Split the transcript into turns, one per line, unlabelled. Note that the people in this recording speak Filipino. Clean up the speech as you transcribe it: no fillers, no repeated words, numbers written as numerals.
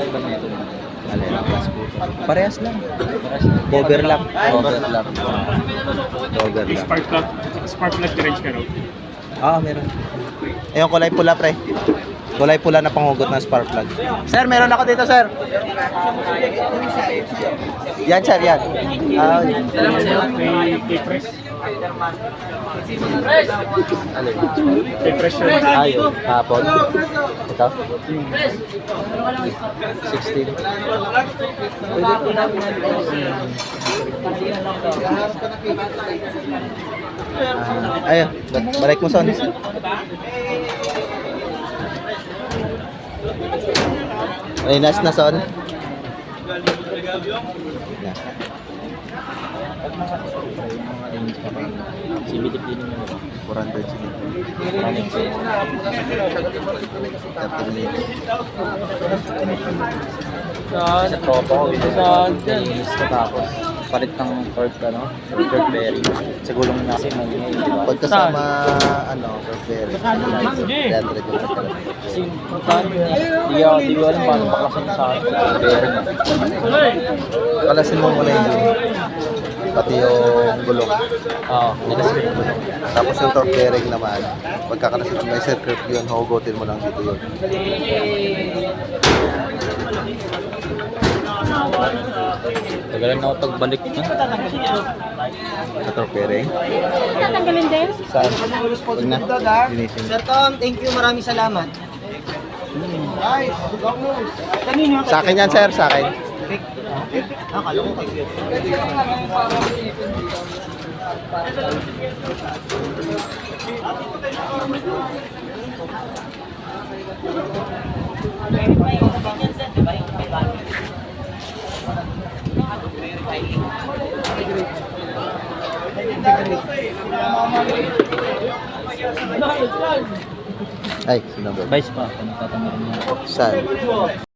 iba na ito.
Ano yun?
Parehas lang.
Cover lang.
Cover lang.
Cover
May
lang.
spark plug range ka, no?
Ah, meron. Ayun, kulay pula, pre. Kulay pula na panghugot ng spark plug. Sir, meron ako dito, sir. Yan, sir, yan. Ah, yan.
May press.
Ano yun?
May press yun.
Ayun, hapon. Ito? 16. Pwede po namin ayun, balik mo, son. Ay, nas na, son. Yan.
CBT cleaning mo.
400 sige. 30 minutes.
Sa tropa ko, saan dyan? Tapos, palit ng third, third bearing. Sa gulong na kasi may di ba?
Pag kasama, very 300 yung kasama.
Kasi, di ko alam paano paklasin sa bearing.
Kalasin mo muna yung pati yung gulong.
Oo, nilasin yung gulong.
Tapos yung torque bearing naman, pagkakalasin mo may circuit yun, hugutin mo lang dito yun.
Tagalan na ako pagbalik na.
Sa torque bearing.
Tatanggalin din?
Saan? Huwag na. Linisin.
Sir Tom, thank you. Maraming salamat.
Sa akin yan, sir. Sa akin.
Akala ko kayo.
Ay, sino ba?
Vice pa, kung tatanggalin mo.
Saan?